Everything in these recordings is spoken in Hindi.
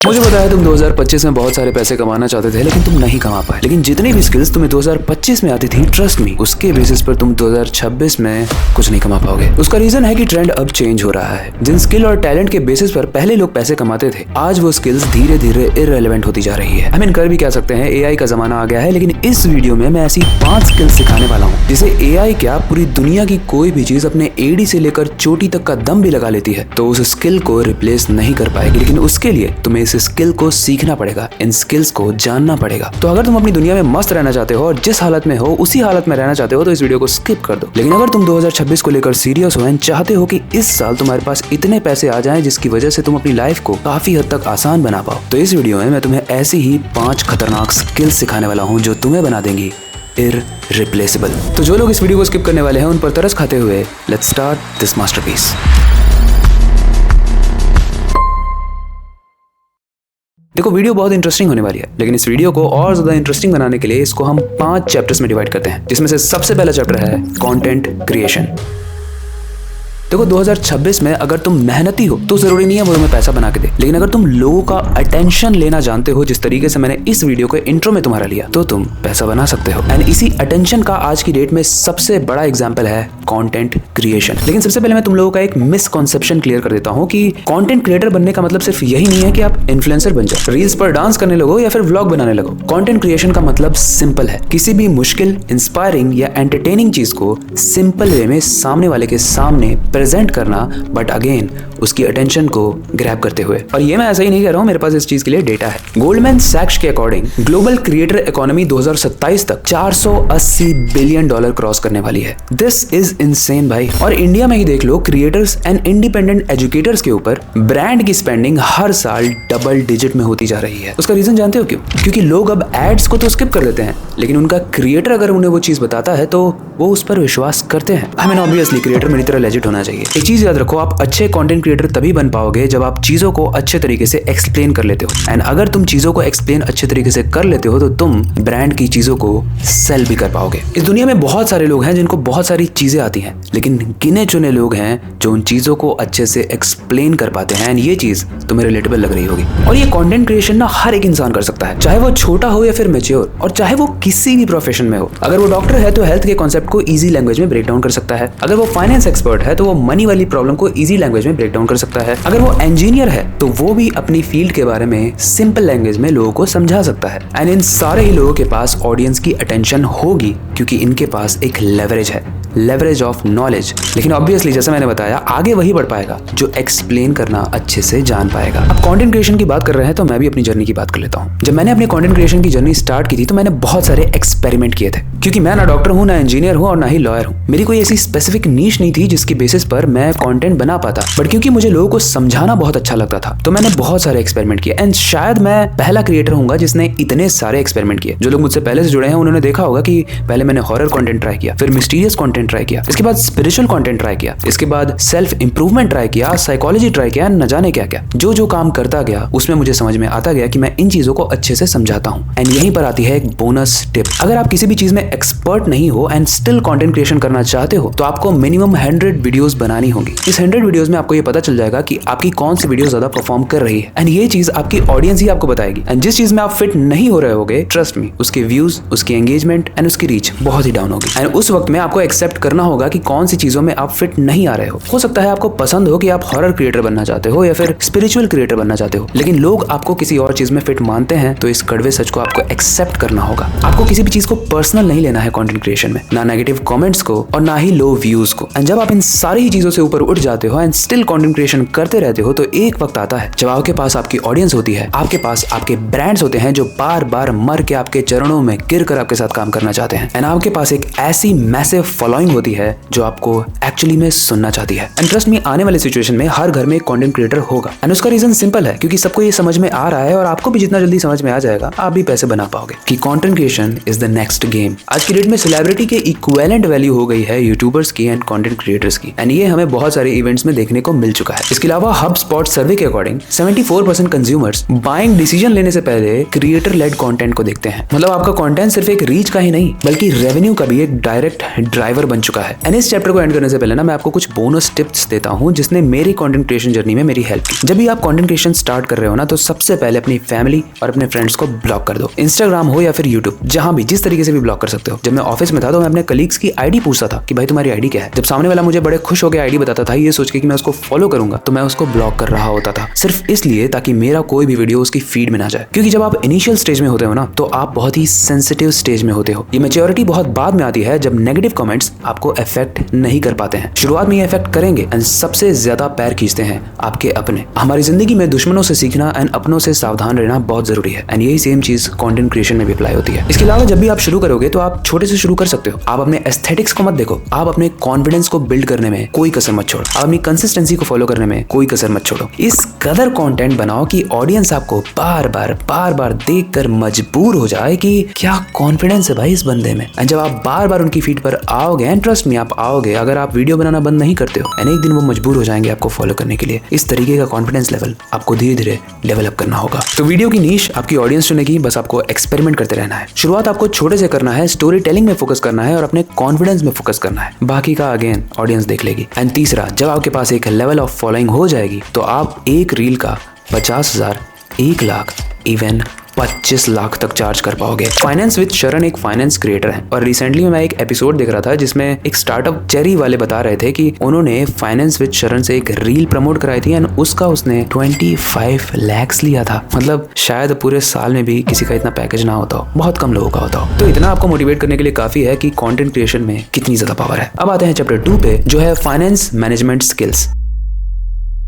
मुझे पता है तुम 2025 में बहुत सारे पैसे कमाना चाहते थे लेकिन तुम नहीं कमा पाए। लेकिन जितनी भी स्किल्स तुम्हें 2025 में आती थी, ट्रस्ट मी, उसके बेसिस पर तुम 2026 में कुछ नहीं कमा पाओगे। उसका रीजन है कि ट्रेंड अब चेंज हो रहा है। जिन स्किल और टैलेंट के बेसिस पर पहले लोग पैसे कमाते थे, आज वो स्किल्स धीरे धीरे इररिलेवेंट होती जा रही है। कर भी क्या सकते हैं, एआई का जमाना आ गया है। लेकिन इस वीडियो में मैं ऐसी 5 स्किल्स सिखाने वाला हूँ जिसे एआई क्या पूरी दुनिया की कोई भी चीज अपने एडी से लेकर चोटी तक का दम भी लगा लेती है तो उस स्किल को रिप्लेस नहीं कर पाएगी। लेकिन उसके लिए तुम्हें इस स्किल को सीखना पड़ेगा, इन स्किल्स को जानना पड़ेगा। तो अगर तुम अपनी दुनिया में मस्त रहना चाहते हो और जिस हालत में हो उसी हालत में रहना चाहते हो तो इस वीडियो को स्किप कर दो। लेकिन अगर तुम 2026 को लेकर सीरियस हो एंड चाहते हो कि इस साल तुम्हारे पास इतने पैसे आ जाएं जिसकी वजह से तुम अपनी लाइफ को काफी हद तक आसान बना पाओ, तो इस वीडियो में मैं तुम्हें ऐसी ही 5 खतरनाक स्किल्स सिखाने वाला हूँ जो तुम्हें बना देंगी इररिप्लेसेबल। तो जो लोग इस वीडियो को स्किप करने वाले हैं उन पर तरस खाते हुए लेट्स स्टार्ट दिस मास्टरपीस। देखो, वीडियो बहुत इंटरेस्टिंग होने वाली है, लेकिन इस वीडियो को और ज्यादा इंटरेस्टिंग बनाने के लिए इसको हम 5 चैप्टर्स में डिवाइड करते हैं, जिसमें से सबसे पहला चैप्टर है कंटेंट क्रिएशन। देखो, 2026 में अगर तुम मेहनती हो तो जरूरी नहीं है वो तुम्हें पैसा बना के दे, लेकिन अगर तुम लोगों का अटेंशन लेना जानते हो जिस तरीके से मैंने इस वीडियो के इंट्रो में तुम्हारा लिया, तो तुम पैसा बना सकते हो। एंड इसी अटेंशन का आज की डेट में सबसे बड़ा एग्जांपल है कंटेंट क्रिएशन। लेकिन सबसे पहले मैं तुम लोगों का एक मिसकॉन्सेप्शन क्लियर कर देता हूँ कि कंटेंट क्रिएटर बनने का मतलब सिर्फ यही नहीं है कि आप इन्फ्लुएंसर बन जाओ, रील्स पर डांस करने लगो या फिर व्लॉग बनाने लगो। कंटेंट क्रिएशन का मतलब सिंपल है, किसी भी मुश्किल, इंस्पायरिंग या एंटरटेनिंग चीज को सिंपल वे में सामने वाले के सामने प्रेजेंट करना, बट अगेन उसकी अटेंशन को ग्रैब करते हुए। और ये मैं ऐसा ही नहीं कह रहा हूं, मेरे पास इस चीज के लिए डेटा है। गोल्डमैन सैक्स के अकॉर्डिंग ग्लोबल क्रिएटर इकोनॉमी 2027 तक $480 बिलियन क्रॉस करने वाली है। दिस इज इनसेन भाई। और इंडिया में ही देख लो, क्रिएटर्स एंड इंडिपेंडेंट एजुकेटर्स के ऊपर ब्रांड की स्पेंडिंग हर साल डबल डिजिट में होती जा रही है। उसका रीजन जानते हो क्यों? क्योंकि लोग अब एड्स को तो स्किप कर देते हैं, लेकिन उनका क्रिएटर अगर उन्हें वो चीज बताता है तो वो उस पर विश्वास करते हैं। ऑब्वियसली क्रिएटर मेरी तरह लेजिट होना चाहिए। एक चीज याद रखो, आप अच्छे कंटेंट क्रिएटर तभी बन पाओगे जब आप चीजों को अच्छे तरीके से एक्सप्लेन कर लेते हो। एंड अगर तुम चीजों को एक्सप्लेन अच्छे तरीके से कर लेते हो तो तुम ब्रांड की चीजों को सेल भी कर पाओगे। इस दुनिया में बहुत सारे लोग हैं जिनको बहुत सारी चीजें आती हैं, लेकिन गिने चुने लोग हैं जो उन चीजों को अच्छे से एक्सप्लेन कर पाते हैं। एंड ये चीज तुम्हें रिलेटेबल लग रही होगी। और ये कंटेंट क्रिएशन ना हर एक इंसान कर सकता है, चाहे वो छोटा हो या फिर मैच्योर, और चाहे वो किसी भी प्रोफेशन में हो। अगर वो डॉक्टर है तो हेल्थ के कॉन्सेप्ट को इजी लैंग्वेज में ब्रेक डाउन कर सकता है। अगर वो फाइनेंस एक्सपर्ट है तो वो मनी वाली प्रॉब्लम को इजी लैंग्वेज में ब्रेक डाउन कर सकता है। अगर वो इंजीनियर है तो वो भी अपनी फील्ड के बारे में सिंपल लैंग्वेज में लोगों को समझा सकता है। एंड इन सारे ही लोगों के पास ऑडियंस की अटेंशन होगी क्योंकि इनके पास एक लेवरेज है, लेवरेज ऑफ नॉलेज। लेकिन ऑब्वियसली जैसे मैंने बताया, आगे वही बढ़ पाएगा जो एक्सप्लेन करना अच्छे से जान पाएगा। अब कंटेंट क्रिएशन की बात कर रहे हैं तो मैं भी अपनी जर्नी की बात कर लेता हूँ। जब मैंने अपनी कंटेंट क्रिएशन की जर्नी स्टार्ट की थी तो मैंने बहुत सारे एक्सपेरिमेंट किए थे, क्योंकि मैं ना डॉक्टर हूँ, ना इंजीनियर हूँ और ना ही लॉयर हूँ। मेरी कोई ऐसी स्पेसिफिक नीश नहीं थी जिसकी बेसिस पर मैं कंटेंट बना पाता, बट क्योंकि मुझे लोगों को समझाना बहुत अच्छा लगता था तो मैंने बहुत सारे एक्सपेरिमेंट किए। एंड शायद मैं पहला क्रिएटर होऊंगा जिसने इतने सारे एक्सपेरिमेंट किए। जो लोग मुझसे पहले से जुड़े हैं उन्होंने देखा होगा कि पहले मैंने हॉरर कंटेंट ट्राई किया, फिर मिस्टीरियस कंटेंट ट्राई किया, इसके बाद स्पिरिचुअल कंटेंट ट्राई किया, इसके बाद सेल्फ इंप्रूवमेंट ट्राई किया, साइकोलॉजी ट्राई किया, न जाने क्या क्या। जो काम करता गया उसमें मुझे समझ में आता गया कि मैं इन चीजों को अच्छे से समझाता हूँ। एंड यहीं पर आती है एक बोनस टिप। अगर आप किसी भी चीज में एक्सपर्ट नहीं हो एंड स्टिल कंटेंट क्रिएशन करना चाहते हो तो आपको मिनिमम 100 वीडियोस बनानी होगी। इस 100 वीडियोस में आपको ये पता चल जाएगा कि आपकी कौन सी वीडियो ज्यादा परफॉर्म कर रही है। एंड ये चीज आपकी ऑडियंस ही आपको बताएगी। एंड जिस चीज में आप फिट नहीं हो रहे होगे, ट्रस्ट मी, उसके व्यूज, उसकी एंगेजमेंट एंड उसकी रीच बहुत ही डाउन होगी। एंड उस वक्त में आपको एक्सेप्ट करना होगा कि कौन सी चीजों में आप फिट नहीं आ रहे हो सकता है आपको पसंद हो कि आप हॉरर क्रिएटर बनना चाहते हो या फिर स्पिरिचुअल क्रिएटर बनना चाहते हो, लेकिन लोग आपको किसी और चीज में फिट मानते हैं, तो इस कड़वे सच को आपको एक्सेप्ट करना होगा। आपको किसी भी चीज को पर्सनल नहीं लेना है कंटेंट क्रिएशन में, ना नेगेटिव कमेंट्स को और ना ही लो व्यूज को। एंड जब आप इन सारी ही चीजों से ऊपर उठ जाते हो एंड स्टिल कंटेंट क्रिएशन करते रहते हो तो एक वक्त आता है जब आपके पास आपकी ऑडियंस होती है, आपके पास आपके ब्रांड्स होते हैं जो बार बार मर के आपके चरणों में गिर कर आपके साथ काम करना चाहते हैं। एंड आपके पास एक ऐसी मैसिव फॉलोइंग होती है जो आपको एक्चुअली में सुनना चाहती है। एंड ट्रस्ट मी, आने वाले सिचुएशन में हर घर में एक कंटेंट क्रिएटर होगा। एंड उसका रीजन सिंपल है, क्योंकि सबको ये समझ में आ रहा है और आपको भी जितना जल्दी समझ में आ जाएगा आप भी पैसे बना पाओगे कि content creation is the next game. आज की डेट में सेलिब्रिटी के इक्विवेलेंट वैल्यू हो गई है यूट्यूबर्स की एंड कंटेंट क्रिएटर्स की। एंड ये हमें बहुत सारे इवेंट्स में देखने को मिल चुका है। इसके अलावा HubSpot सर्वे के अकॉर्डिंग 74% कंज्यूमर्स बाइंग डिसीजन लेने से पहले क्रिएटर लेड कंटेंट को देखते हैं। मतलब आपका कंटेंट सिर्फ एक रीच का ही नहीं बल्कि रेवेन्यू का भी एक डायरेक्ट ड्राइवर बन चुका है। एंड इस चैप्टर को एंड करने से पहले ना मैं आपको कुछ बोनस टिप्स देता हूँ जिसने मेरी कंटेंट क्रिएशन जर्नी में मेरी हेल्प की। जब भी आप कंटेंट क्रिएशन स्टार्ट कर रहे हो ना तो सबसे पहले अपनी फैमिली और अपने फ्रेंड्स को ब्लॉक कर दो। इंस्टाग्राम हो या फिर यूट्यूब, जहां भी जिस तरीके से भी ब्लॉक कर सकते हो। जब मैं ऑफिस में था तो मैं अपने कलीग्स की आईडी पूछता था कि भाई तुम्हारी आईडी क्या है। जब सामने वाला मुझे बड़े खुश होकर आईडी बताता था ये सोच के कि मैं उसको फॉलो करूंगा, तो मैं उसको ब्लॉक कर रहा होता था, सिर्फ इसलिए ताकि मेरा कोई भी वीडियो उसकी फीड में ना जाए। क्योंकि जब आप इनिशियल स्टेज में होते हो ना तो आप बहुत ही सेंसिटिव स्टेज में होते हो। ये मैच्योरिटी बहुत बाद में आती है जब नेगेटिव कमेंट्स आपको अफेक्ट नहीं कर पाते हैं। शुरुआत में ये अफेक्ट करेंगे एंड सबसे ज्यादा पैर खींचते हैं आपके अपने। हमारी जिंदगी में दुश्मनों से सीखना एंड अपनों से सावधान रहना बहुत जरूरी है एंड यही सेम चीज कंटेंट क्रिएशन में भी अप्लाई होती है। इसके अलावा जब भी आप शुरू करोगे तो आप छोटे से शुरू कर सकते हो। आप अपने एस्थेटिक्स को मत देखो, आप अपने कॉन्फिडेंस को बिल्ड करने में कोई कसर मत छोड़ो, आप अपनी कंसिस्टेंसी को फॉलो करने में कोई कसर मत छोड़ो। इस कदर कंटेंट बनाओ कि ऑडियंस आपको बार बार देखकर मजबूर हो जाए कि क्या कॉन्फिडेंस है भाई इस बंदे में। एंड जब आप बार बार उनकी फीड पर आओगे, एंड ट्रस्ट मी आप आओगे, अगर आप वीडियो बनाना बंद नहीं करते हो एंड एक दिन वो मजबूर हो जाएंगे आपको फॉलो करने के लिए। इस तरीके का कॉन्फिडेंस लेवल आपको धीरे धीरे डेवलप करना होगा। तो वीडियो की नीश आपकी ऑडियंस चुनेगी, बस आपको एक्सपेरिमेंट करते रहना है। शुरुआत आपको छोटे से करना है, स्टोरी टेलिंग में फोकस करना है और अपने कॉन्फिडेंस में फोकस करना है। बाकी का अगेन ऑडियंस देख लेगी। एंड तीसरा, जब आपके पास एक लेवल ऑफ फॉलोइंग हो जाएगी तो आप एक रील का 50,000, 1 लाख, इवन 25 लाख तक चार्ज कर पाओगे। फाइनेंस विद शरण एक फाइनेंस क्रिएटर है और रिसेंटली मैं एक एपिसोड देख रहा था जिसमें एक स्टार्टअप चेरी वाले बता रहे थे कि उन्होंने फाइनेंस विद शरण से एक रील प्रमोट कराई थी एंड उसका उसने 25 लाख लिया था। मतलब शायद पूरे साल में भी किसी का इतना पैकेज ना होता हो, बहुत कम लोगों का होता हो। तो इतना आपको मोटिवेट करने के लिए काफी है कि कंटेंट क्रिएशन में कितनी ज्यादा पावर है। अब आते हैं चैप्टर 2 पे, जो है फाइनेंस मैनेजमेंट स्किल्स।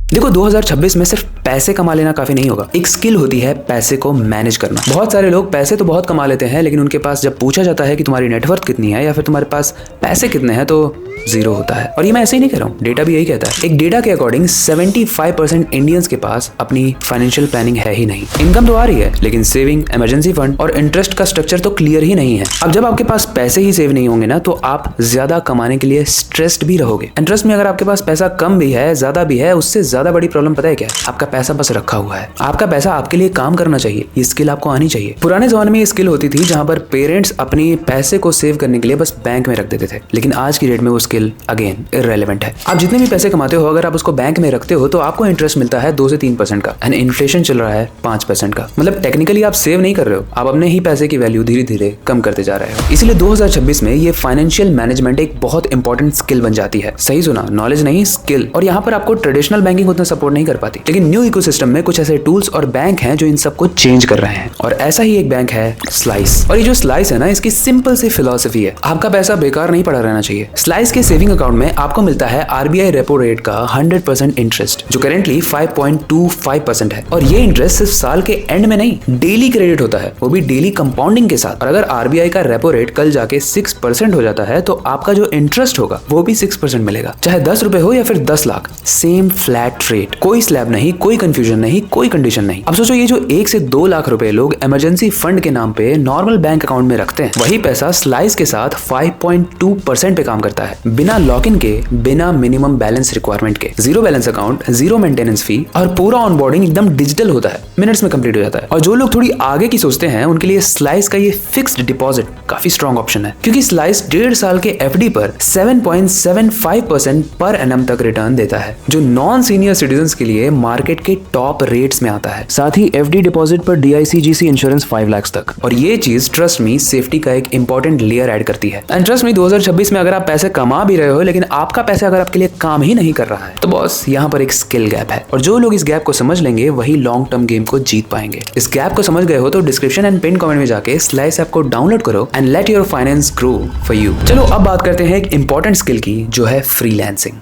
देखो 2026 में सिर्फ पैसे कमा लेना काफी नहीं होगा, एक स्किल होती है पैसे को मैनेज करना। बहुत सारे लोग पैसे तो बहुत कमा लेते हैं लेकिन उनके पास जब पूछा जाता है कि तुम्हारी नेटवर्थ कितनी है या फिर तुम्हारे पास पैसे कितने हैं तो 0 होता है। और ये मैं ऐसे ही नहीं कह रहा हूँ, डेटा भी यही कहता है। एक डेटा के अकॉर्डिंग 75% इंडियंस के पास अपनी फाइनेंशियल प्लानिंग है ही नहीं। इनकम तो आ रही है लेकिन सेविंग, इमरजेंसी फंड और इंटरेस्ट का स्ट्रक्चर तो क्लियर ही नहीं है। अब जब आपके पास पैसे ही सेव नहीं होंगे ना तो आप ज्यादा कमाने के लिए स्ट्रेस्ड भी रहोगे। इंटरेस्ट में अगर आपके पास पैसा कम भी है, ज्यादा भी है, उससे ज्यादा बड़ी प्रॉब्लम पता है क्या? आपका पैसा बस रखा हुआ है। आपका पैसा आपके लिए काम करना चाहिए, ये स्किल आपको आनी चाहिए। पुराने जमाने में ये स्किल होती थी जहां पर पेरेंट्स अपनी पैसे को सेव करने के लिए बस बैंक में रख देते थे, लेकिन आज की डेट में वो स्किल अगेन इररेलेवेंट है। आप जितने भी पैसे कमाते हो अगर आप उसको बैंक में रखते हो तो आपको इंटरेस्ट मिलता है 2 से 3% का एंड इन्फ्लेशन चल रहा है 5% का। मतलब टेक्निकली आप सेव नहीं कर रहे हो, आप अपने ही पैसे की वैल्यू धीरे धीरे कम करते जा रहे हो। इसलिए 2026 में ये फाइनेंशियल मैनेजमेंट एक बहुत इंपॉर्टेंट स्किल बन जाती है। सही सुना, नॉलेज नहीं स्किल। और यहाँ पर आपको ट्रेडिशनल बैंकिंग उतना सपोर्ट नहीं कर पाती, लेकिन न्यू इकोसिस्टम में कुछ ऐसे टूल्स और बैंक हैं जो इन सबको चेंज कर रहे हैं। और ऐसा ही एक बैंक है स्लाइस। और ये जो स्लाइस है ना, इसकी सिंपल सी फिलॉसफी है, आपका पैसा बेकार नहीं पड़ा रहना चाहिए। स्लाइस के सेविंग अकाउंट में आपको मिलता है आरबीआई रेपो रेट का 100% इंटरेस्ट, जो करेंटली 5.25% है। और ये इंटरेस्ट सिर्फ साल के एंड में नहीं, डेली क्रेडिट होता है, वो भी डेली कंपाउंडिंग के साथ। और अगर आरबीआई का रेपो रेट कल जाके 6% हो जाता है तो आपका जो इंटरेस्ट होगा वो भी 6% मिलेगा, चाहे 10 रुपए हो या फिर 10 लाख, सेम फ्लैट रेट, कोई स्लैब नहीं, कोई कंफ्यूजन नहीं, कोई कंडीशन नहीं। अब सोचो ये जो 1 से 2 लाख रुपए लोग इमरजेंसी फंड के नाम पे नॉर्मल बैंक अकाउंट में रखते हैं, वही पैसा स्लाइस के साथ 5.2% पे काम करता है, बिना लॉक इन के, बिना मिनिमम बैलेंस रिक्वायरमेंट के। 0 बैलेंस अकाउंट, 0 मेंटेनेंस फी और पूरा ऑनबोर्डिंग एकदम डिजिटल होता है, मिनट्स में कंप्लीट हो जाता है। और जो लोग थोड़ी आगे की सोचते हैं उनके लिए स्लाइस का ये फिक्स्ड डिपॉजिट काफी स्ट्रॉन्ग ऑप्शन है, क्योंकि स्लाइस 1.5 साल के एफडी पर 7.75% पर एनम तक रिटर्न देता है, जो नॉन सीनियर सिटीजंस के लिए मार्केट के टॉप रेट्स में आता है। साथ ही एफडी डिपॉजिट पर DICGC इंश्योरेंस 5 लाख तक। और ये चीज ट्रस्ट मी सेफ्टी का एक इंपॉर्टेंट लेयर ऐड करती है। एंड ट्रस्ट मी 2026 में अगर आप पैसे कमा भी रहे हो लेकिन आपका पैसा अगर आपके लिए काम ही नहीं कर रहा है तो बॉस यहाँ पर एक स्किल गैप है। और जो लोग इस गैप को समझ लेंगे वही लॉन्ग टर्म गेम को जीत पाएंगे। इस गैप को समझ गए हो तो डिस्क्रिप्शन एंड पिन कमेंट में जाके स्लाइस ऐप को डाउनलोड करो and let your finance grow for you. चलो अब बात करते हैं एक इंपॉर्टेंट स्किल की, जो है फ्रीलांसिंग।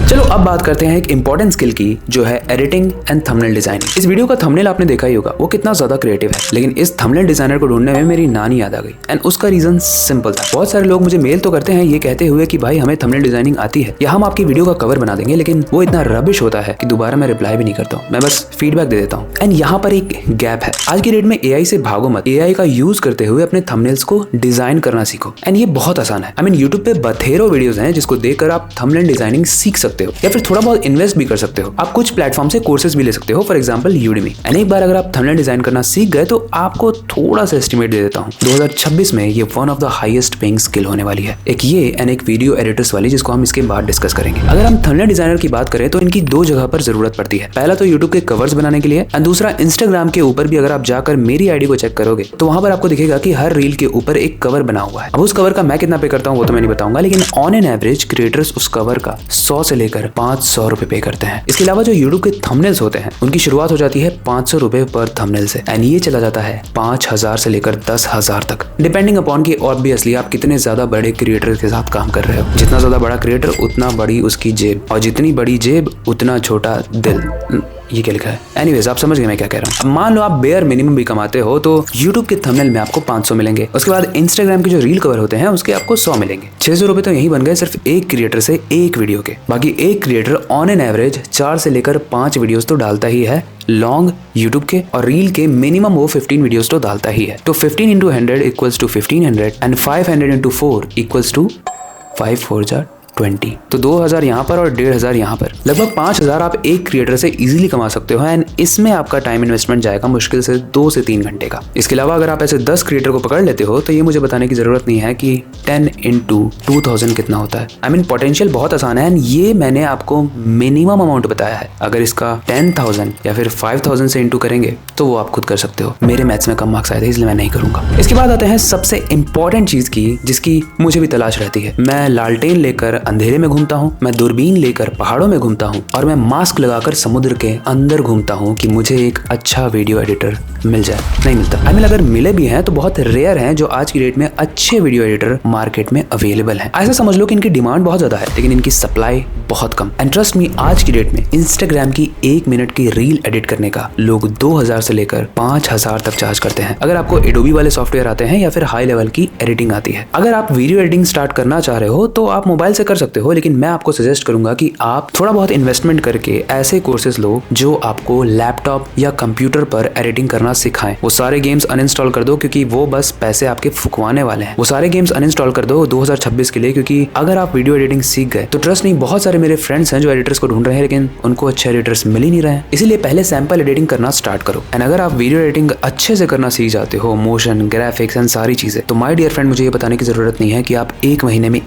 चलो अब बात करते हैं एक इंपॉर्टेंट स्किल की, जो है एडिटिंग एंड थंबनेल डिजाइनिंग। इस वीडियो का थंबनेल आपने देखा ही होगा, वो कितना ज्यादा क्रिएटिव है, लेकिन इस थंबनेल डिजाइनर को ढूंढने में मेरी नानी याद आ गई। एंड उसका रीजन सिंपल था। बहुत सारे लोग मुझे मेल तो करते हैं ये कहते हुए कि भाई हमें थंबनेल डिजाइनिंग आती है या हम आपकी वीडियो का कवर बना देंगे, लेकिन वो इतना रबिश होता है कि दोबारा मैं रिप्लाई भी नहीं करता हूँ, मैं बस फीडबैक दे देता हूँ। एंड यहाँ पर एक गैप है। आज की डेट में एआई से भागो मत, एआई का यूज करते हुए अपने थंबनेल्स को डिजाइन करना सीखो। एंड ये बहुत आसान है। आई मीन यूट्यूब पे बथेरों वीडियोस हैं जिसको देखकर आप थंबनेल डिजाइनिंग सीख सकते हो। हो या फिर थोड़ा बहुत इन्वेस्ट भी कर सकते हो। आप कुछ प्लेटफॉर्म से कोर्सेज भी ले सकते हो, फॉर एग्जाम्पल यूडेमी। एंड एक बार अगर आप थंबनेल डिजाइन करना सीख गए तो आपको थोड़ा सा एस्टिमेट दे देता हूँ, 2026 में ये one of the highest paying skill होने वाली है। एक ये एंड एक वीडियो एडिटर्स वाली, जिसको हम इसके बाद डिस्कस करेंगे। अगर हम थंबनेल डिजाइनर की बात करें तो इनकी दो जगह पर जरूरत पड़ती है। पहला तो यूट्यूब के कवर्स बनाने के लिए एंड दूसरा इंस्टाग्राम के ऊपर भी। अगर आप जाकर मेरी आईडी को चेक करोगे तो वहां पर आपको दिखेगा कि हर रील के ऊपर एक कवर बना हुआ है। अब उस कवर का मैं कितना पे करता हूँ वो तो मैं नहीं बताऊंगा, लेकिन ऑन एन एवरेज क्रिएटर्स उस कवर का 100 से लेकर 500 रुपए पे करते हैं। इसके अलावा जो यूट्यूब के थंबनेल्स होते हैं उनकी शुरुआत हो जाती है 500 रुपए पर थंबनेल से एंड ये चला जाता है 5000 से लेकर 10,000 तक, डिपेंडिंग अपॉन कि ऑब्वियसली आप कितने ज्यादा बड़े क्रिएटर के साथ काम कर रहे हो। जितना ज्यादा बड़ा क्रिएटर उतना बड़ी उसकी जेब, और जितनी बड़ी जेब उतना छोटा दिल। ये क्या लिखा है? एनीवेज आप समझ गए मैं क्या कह रहा हूँ। अब मान लो आप बेयर मिनिमम भी कमाते हो तो YouTube के थंबनेल में आपको 500 मिलेंगे। उसके बाद Instagram के जो रील कवर होते हैं उसके आपको 100 मिलेंगे। 600 रुपए तो यही बन गए सिर्फ एक क्रिएटर से एक वीडियो के। बाकी एक क्रिएटर ऑन एन एवरेज 4 से लेकर 5 वीडियोस तो डालता ही है लॉन्ग यूट्यूब के, और रील के मिनिमम वो 15 वीडियोस तो डालता ही है। तो 15 into 100 equals to 1500 and 500 into 4 equals to 5 4 जा 20। तो 2000 यहाँ पर और 1500 यहाँ पर, लगभग 5000 आप एक क्रिएटर से इजीली कमा सकते हो। एंड इसमें आपका टाइम इन्वेस्टमेंट जाएगा मुश्किल से 2 से 3 घंटे का। इसके अलावा अगर आप ऐसे 10 क्रिएटर को पकड़ लेते हो तो ये मुझे बताने की जरूरत नहीं है कि 10 into 2000 कितना होता है। आई मीन पोटेंशियल बहुत आसान है एंड ये मैंने आपको मिनिमम अमाउंट बताया है। अगर इसका 10,000 या फिर 5,000 से इंटू करेंगे तो वो आप खुद कर सकते हो। मेरे मैथ्स में कम मार्क्स आए थे इसलिए मैं नहीं करूंगा। इसके बाद आते हैं सबसे इंपॉर्टेंट चीज की, जिसकी मुझे भी तलाश रहती है। मैं लालटेन लेकर अंधेरे में घूमता हूँ, मैं दूरबीन लेकर पहाड़ों में घूमता हूँ, और मैं मास्क लगाकर समुद्र के अंदर घूमता हूँ कि मुझे एक अच्छा वीडियो एडिटर मिल जाए। नहीं मिलता। आई मीन अगर मिले भी हैं तो बहुत रेयर हैं जो आज की डेट में अच्छे वीडियो एडिटर मार्केट में अवेलेबल हैं। ऐसा समझ लो कि इनकी डिमांड बहुत ज्यादा है लेकिन इनकी सप्लाई बहुत कम। एंड ट्रस्ट मी, आज की डेट में इंस्टाग्राम की 1 मिनट की रील एडिट करने का लोग 2000 से लेकर 5000 तक चार्ज करते हैं। अगर आपको एडोबी वाले सॉफ्टवेयर आते हैं या फिर हाई लेवल की एडिटिंग आती है। अगर आप वीडियो एडिटिंग स्टार्ट करना चाह रहे हो तो आप मोबाइल से कर सकते हो, लेकिन मैं आपको सजेस्ट करूंगा कि आप थोड़ा बहुत इन्वेस्टमेंट करके ऐसे कोर्सेज लो जो आपको लैपटॉप या कंप्यूटर पर एडिटिंग करना सिखाएं। वो सारे गेम्स अनइंस्टॉल कर दो क्योंकि वो बस पैसे आपके फुकवाने वाले हैं। वो सारे गेम्स अनइंस्टॉल कर दो 2026 के लिए, क्योंकि अगर आप वीडियो एडिटिंग सीख गए तो ट्रस्ट नहीं, बहुत सारे मेरे फ्रेंड्स हैं जो एडिटर्स को ढूंढ रहे हैं लेकिन उनको अच्छे एडिटर्स मिल ही नहीं रहे हैं। इसीलिए पहले सैंपल एडिटिंग करना स्टार्ट करो। एंड अगर आप वीडियो एडिटिंग अच्छे से करना सीख जाते हो, मोशन, ग्राफिक्स एंड सारी चीजें, तो माय डियर फ्रेंड मुझे ये बताने की जरूरत नहीं है कि आप एक महीने में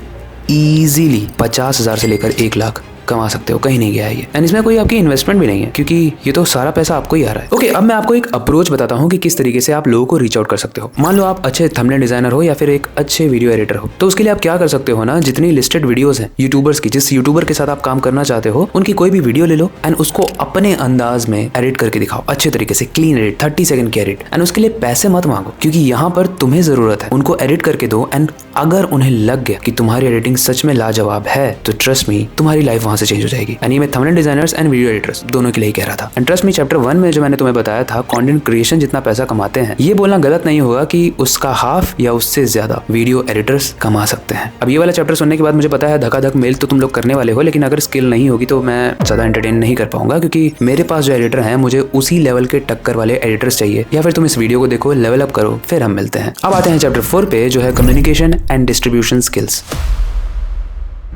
इजीली 50,000 से लेकर 1 लाख कमा सकते हो। कहीं नहीं गया है ये। एंड इसमें कोई आपकी इन्वेस्टमेंट भी नहीं है क्योंकि ये तो सारा पैसा आपको ही आ रहा है। ओके, अब मैं आपको एक अप्रोच बताता हूँ कि किस तरीके से आप लोगों को रीच आउट कर सकते हो। मान लो आप अच्छे थंबनेल डिजाइनर हो या फिर एक अच्छे वीडियो एडिटर हो, तो उसके लिए आप क्या कर सकते हो ना, जितनी लिस्टेड वीडियोस हैं यूट्यूबर्स की, जिस यूट्यूबर के साथ आप काम करना चाहते हो उनकी कोई भी वीडियो ले लो एंड उसको अपने अंदाज में एडिट करके दिखाओ, अच्छे तरीके से, क्लीन एडिट, 30 सेकंड की एडिट। एंड उसके लिए पैसे मत मांगो क्योंकि यहाँ पर तुम्हें जरूरत है। उनको एडिट करके दो एंड अगर उन्हें लग गया कि तुम्हारी एडिटिंग सच में लाजवाब है तो ट्रस्ट मी, तुम्हारी लाइफ वहां से चेंज हो जाएगी। मैं thumbnail designers and video editors दोनों के लिए कह रहा था। एंड ट्रस्ट मी, चैप्टर 1 में जो मैंने तुम्हें बताया था कंटेंट क्रिएशन जितना पैसा कमाते हैं, ये बोलना गलत नहीं होगा कि उसका हाफ या उससे ज्यादा वीडियो एडिटर्स कमा सकते हैं। अब ये वाला चैप्टर सुनने के बाद मुझे पता है धक्का धक मेल तो तुम लोग करने वाले हो, लेकिन अगर स्किल नहीं होगी तो मैं ज्यादा एंटरटेन नहीं कर पाऊंगा क्योंकि मेरे पास जो एडिटर है मुझे उसी लेवल के टक्कर वाले एडिटर्स चाहिए। या फिर तुम इस वीडियो को देखो, लेवल अप करो, फिर हम मिलते हैं। अब आते हैं चैप्टर 4 पे जो है कम्युनिकेशन एंड डिस्ट्रीब्यूशन स्किल्स।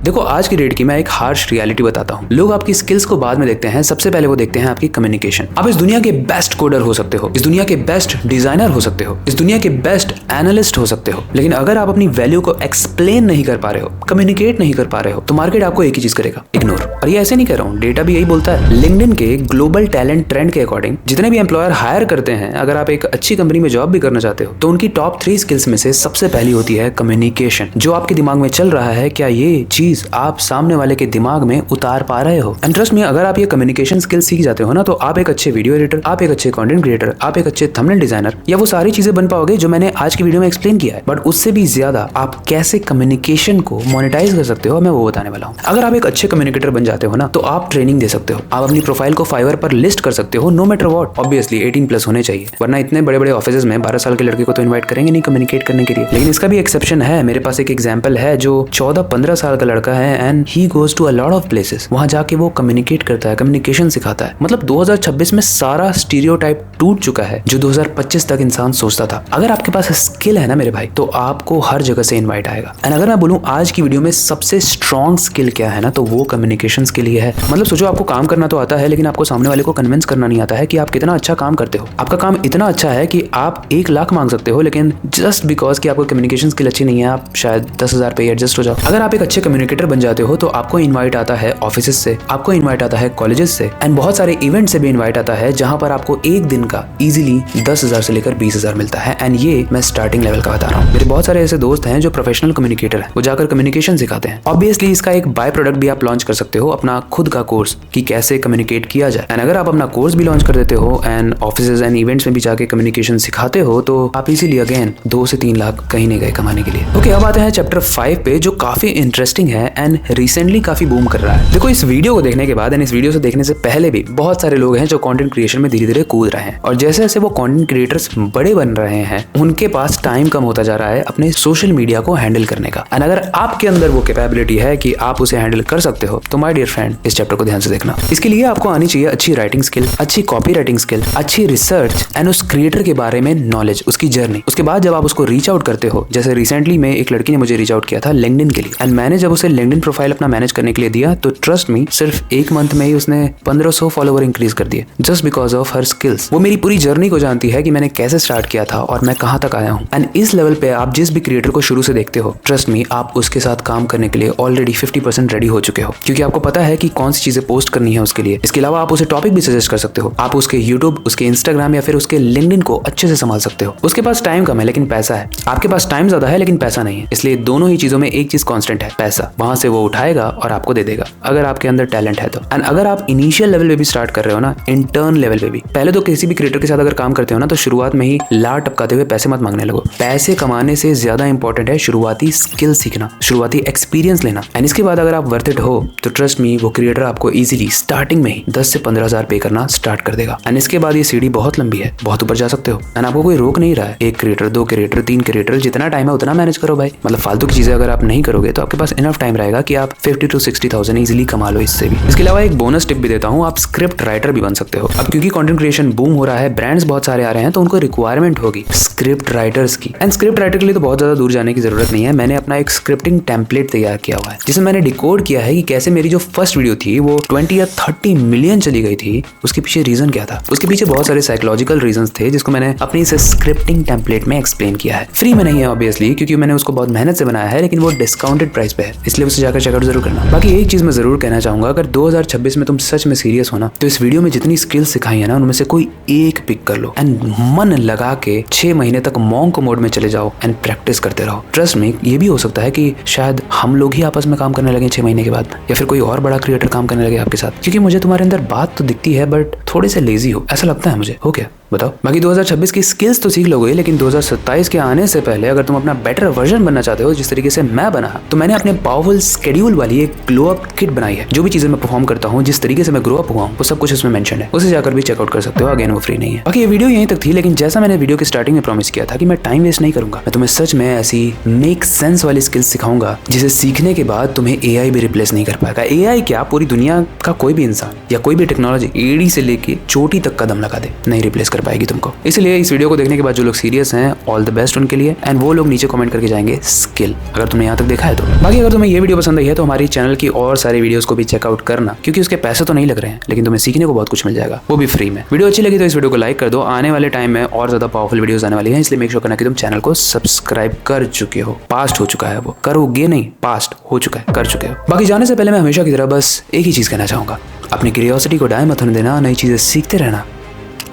देखो आज की डेट की मैं एक हार्श रियलिटी बताता हूँ। लोग आपकी स्किल्स को बाद में देखते हैं, सबसे पहले वो देखते हैं आपकी कम्युनिकेशन। आप इस दुनिया के बेस्ट कोडर हो सकते हो, इस दुनिया के बेस्ट डिजाइनर हो सकते हो, इस दुनिया के बेस्ट एनालिस्ट हो सकते हो, लेकिन अगर आप अपनी वैल्यू को एक्सप्लेन नहीं कर पा रहे हो, कम्युनिकेट नहीं कर पा रहे हो, तो मार्केट आपको एक ही चीज करेगा, इग्नोर। और ये ऐसे नहीं कह रहा हूँ, डेटा भी यही बोलता है। लिंक्डइन के ग्लोबल टैलेंट ट्रेंड के अकॉर्डिंग जितने भी एम्प्लॉयर हायर करते हैं, अगर आप एक अच्छी कंपनी में जॉब भी करना चाहते हो तो उनकी टॉप 3 स्किल्स में से सबसे पहली होती है कम्युनिकेशन। जो आपके दिमाग में चल रहा है, क्या ये चीज आप सामने वाले के दिमाग में उतार पा रहे हो? एंड ट्रस्ट मी, अगर आप ये कम्युनिकेशन स्किल सीख जाते हो ना, तो आप एक अच्छे वीडियो एडिटर, आप एक अच्छे कंटेंट क्रिएटर, आप एक अच्छे थंबनेल डिजाइनर, या वो सारी चीजें बन पाओगे जो मैंने आज की वीडियो में एक्सप्लेन किया है। बट उससे भी ज्यादा आप कैसे कम्युनिकेशन को मोनेटाइज कर सकते हो, मैं वो बताने वाला हूँ। अगर आप एक अच्छे कम्युनिकेटर बन जाते हो ना, तो आप ट्रेनिंग दे सकते हो, आप अपनी प्रोफाइल को फाइवर पर लिस्ट कर सकते हो, नो मैटर व्हाट। ऑब्वियसली 18+ होने चाहिए, वरना इतने बड़े बड़े ऑफिस में 12 साल के लड़के को तो इन्वाइट करेंगे नहीं कम्युनिकेट करने के लिए। लेकिन इसका भी एक्सेप्शन है। मेरे पास एक एग्जाम्पल है जो 14-15 साल का लड़का है and he goes to a lot of places. वहां जाके वो कम्युनिकेट करता है, कम्युनिकेशन सिखाता है। मतलब 2026 में सारा स्टीरियोटाइप टूट चुका है जो 2025 तक इंसान सोचता था। अगर आपके पास स्किल है ना मेरे भाई, तो आपको हर जगह से इनवाइट आएगा। एंड अगर मैं बोलूं आज की वीडियो में सबसे स्ट्रॉन्ग स्किल क्या है ना, तो वो कम्युनिकेशन स्किल ही है। मतलब सोचो, आपको काम करना तो आता है, लेकिन आपको सामने वाले को कन्विंस करना नहीं आता है कि आप कितना अच्छा काम करते हो। आपका काम इतना अच्छा है कि आप 1 लाख मांग सकते हो, लेकिन जस्ट बिकॉज कि आपको कम्युनिकेशन स्किल अच्छी नहीं है, आप शायद 10,000 पे एडजस्ट हो जाओ। अगर आप एक अच्छे कम्युनिकेटर बन जाते हो तो आपको इनवाइट आता है ऑफिस से, आपको इनवाइट आता है कॉलेजेस से, एंड बहुत सारे इवेंट से भी इनवाइट आता है, जहां पर आपको एक दिन का इजीली 10,000 से लेकर 20,000 मिलता है। एंड ये मैं स्टार्टिंग लेवल का बता रहा हूँ। मेरे बहुत सारे ऐसे दोस्त हैं जो प्रोफेशनल कम्युनिकेटर हैं, वो जाकर कम्युनिकेशन सिखाते हैं। ऑब्वियसली इसका एक बाय प्रोडक्ट भी आप लॉन्च कर सकते हो, अपना खुद का कोर्स कि कैसे कम्युनिकेट किया जाए। एंड अगर आप अपना कोर्स भी लॉन्च कर देते हो एंड ऑफिसेज एंड इवेंट्स में भी जाके कम्युनिकेशन सिखाते हो, तो आप इजीली अगेन 2 से 3 लाख कहीं नहीं गए कमाने के लिए। ओके, अब आते हैं चैप्टर 5 पे, जो काफी इंटरेस्टिंग है एंड रिसेंटली काफी बूम कर रहा है। देखो, इस वीडियो को देखने के बाद एंड इस वीडियो से देखने से पहले भी बहुत सारे लोग हैं जो कंटेंट क्रिएशन में धीरे धीरे कूद रहे हैं, और जैसे जैसे वो कंटेंट क्रिएटर्स बड़े बन रहे हैं, उनके पास टाइम कम होता जा रहा है अपने सोशल मीडिया को हैंडल करने का। एंड अगर आपके अंदर वो कैपेबिलिटी है कि आप उसे हैंडल कर सकते हो, तो माय डियर फ्रेंड, इस चैप्टर को ध्यान से देखना। इसके लिए आपको आनी चाहिए अच्छी राइटिंग स्किल, अच्छी कॉपी राइटिंग स्किल, अच्छी रिसर्च एंड उस क्रिएटर के बारे में नॉलेज, उसकी जर्नी। उसके बाद जब आप उसको रीच आउट करते हो, जैसे रिसेंटली में एक लड़की ने मुझे रीच आउट किया था लिंक्डइन के लिए, एंड मैंने जब उसे लिंक्डइन प्रोफाइल अपना मैनेज करने के लिए दिया, तो ट्रस्ट मी, सिर्फ 1 मंथ में ही उसने 1500 फॉलोवर इंक्रीज कर दिए, just because of her skills. वो मेरी पूरी जर्नी को जानती है कि मैंने कैसे स्टार्ट किया था और मैं कहां तक आया हूं। एंड इस लेवल पे आप जिस भी क्रिएटर को शुरू से देखते हो, ट्रस्ट मी, आप उसके साथ काम करने के लिए ऑलरेडी 50% रेडी हो चुके हो, क्योंकि आपको पता है कि कौन सी चीजें पोस्ट करनी है उसके लिए। इसके अलावा आप उसे टॉपिक भी सजेस्ट कर सकते हो, आप उसके यूट्यूब, उसके इंस्टाग्राम या फिर उसके लिंक्डइन को अच्छे से संभाल सकते हो। उसके पास टाइम कम है लेकिन पैसा है, आपके पास टाइम ज्यादा है लेकिन पैसा नहीं है, इसलिए दोनों ही चीजों में एक चीज कांस्टेंट है, पैसा। वहां से वो उठाएगा और आपको दे देगा अगर आपके अंदर टैलेंट है तो। एंड अगर आप इनिशियल लेवल पे भी स्टार्ट कर रहे हो ना, इंटर्न लेवल पे भी, पहले तो किसी भी क्रिएटर के साथ अगर काम करते हो ना, तो शुरुआत में ही लार टपकाते हुए पैसे मत मांगने लगो। पैसे कमाने से ज्यादा इंपॉर्टेंट है शुरुआती स्किल सीखना, शुरुआती एक्सपीरियंस लेना। एंड इसके बाद अगर आप वर्थ इट हो, तो ट्रस्ट मी, वो क्रिएटर आपको इजीली स्टार्टिंग में ही 10 से 15,000 पे करना स्टार्ट कर देगा। एंड इसके बाद ये सीढ़ी बहुत लंबी है, बहुत ऊपर जा सकते हो। एंड आपको कोई रोक नहीं रहा है, 1 क्रिएटर, 2 क्रिएटर, 3 क्रिएटर, जितना टाइम है उतना मैनेज करो भाई। मतलब फालतू की चीजें अगर आप नहीं करोगे तो आपके पास इनफ टाइम रहेगा कि आप 50 to 60,000 इजीली कमा लो इससे भी। इसके अलावा एक बोनस टिप भी देता हूँ, आप स्क्रिप्ट राइटर भी बन सकते हो। अब क्योंकि कंटेंट क्रिएशन बूम हो रहा है, ब्रांड्स बहुत सारे आ रहे हैं, तो उनको रिक्वायरमेंट होगी स्क्रिप्ट राइटर्स की। एंड स्क्रिप्ट राइटर के लिए तो बहुत ज्यादा दूर जाने की जरूरत नहीं है। मैंने अपना एक स्क्रिप्टिंग टेम्पलेट तैयार किया हुआ है, जिसमें मैंने डिकोड किया है कि कैसे मेरी जो फर्स्ट वीडियो थी वो 20 या 30 मिलियन चली गई थी। उसके पीछे रीजन क्या था, उसके पीछे बहुत सारे साइकोलॉजिकल रीजंस थे, जिसको मैंने अपनी इस स्क्रिप्टिंग टेम्पलेट में एक्सप्लेन किया है। फ्री में नहीं है ऑब्वियसली, क्योंकि मैंने उसको बहुत मेहनत से बनाया है, लेकिन वो डिस्काउंटेड प्राइस पे है, इसलिए उसे जाकर चेकआउट जरूर करना। बाकी एक चीज मैं जरूर कहना चाहूंगा, अगर 2026 में तुम सच में सीरियस हो ना, तो इस वीडियो में जितनी स्किल्स सिखाई है ना, उनमें से कोई एक पिक कर लो एंड मन लगा के 6 महीने तक मॉन्क मोड में चले जाओ एंड प्रैक्टिस करते रहो। ट्रस्ट मी, ये भी हो सकता है कि शायद हम लोग ही आपस में काम करने लगे 6 महीने के बाद, या फिर कोई और बड़ा क्रिएटर काम करने लगे आपके साथ, क्योंकि मुझे तुम्हारे अंदर बात तो दिखती है बट थोड़े से लेजी हो, ऐसा लगता है मुझे। हो क्या बताओ? बाकी 2026 की स्किल्स तो सीख लोगे, लेकिन 2027 के आने से पहले अगर तुम अपना बेटर वर्जन बनना चाहते हो, जिस तरीके से मैं बना, तो मैंने अपने पावरफुल स्केड्यूल वाली एक ग्लो अप किट बनाई है। जो भी चीजें मैं परफॉर्म करता हूँ, जिस तरीके से मैं ग्रो अप हुआ हूँ, वो सब कुछ इसमें मेंशन है, उसे जाकर भी चेकआउट कर सकते हो। अगेन वो फ्री नहीं है। बाकी ये वीडियो यहीं तक थी, लेकिन जैसा मैंने वीडियो की स्टार्टिंग में प्रॉमिस किया था कि मैं टाइम वेस्ट नहीं करूंगा, मैं तुम्हें सच में ऐसी मेक सेंस वाली स्किल्स सिखाऊंगा जिसे सीखने के बाद तुम्हें एआई भी रिप्लेस नहीं कर पाएगा। एआई क्या, पूरी दुनिया का कोई भी इंसान या कोई भी टेक्नोलॉजी एड़ी से लेके चोटी तक कदम लगा दे, नहीं रिप्लेस कर पाएगी तुमको। इसलिए इस वीडियो को देखने के बाद जो लोग सीरियस हैं, ऑल द बेस्ट उनके लिए। एंड वो लोग नीचे कमेंट करके जाएंगे स्किल, अगर तुमने यहाँ तक देखा है तो। बाकी अगर तुम्हें ये वीडियो पसंद आई है तो हमारी चैनल की और सारी वीडियोस को भी चेकआउट करना, क्योंकि उसके पैसे तो नहीं लग रहे हैं, लेकिन तुम्हें सीखने को बहुत कुछ मिल जाएगा, वो भी फ्री में। वीडियो अच्छी लगी तो इस वीडियो को लाइक कर दो। आने वाले टाइम में और ज्यादा पावरफुल वीडियोस आने वाली हैं, इसलिए मेक श्योर करना कि तुम चैनल को सब्सक्राइब कर चुके हो। पास्ट हो चुका है, वो करोगे नहीं, पास्ट हो चुका है, कर चुके हो। बाकी जाने से पहले मैं हमेशा की तरह बस एक ही चीज कहना चाहूंगा, अपनी क्यूरियोसिटी को डाय मत होने देना, नई चीजें सीखते रहना।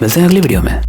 मिलते हैं अगली वीडियो में।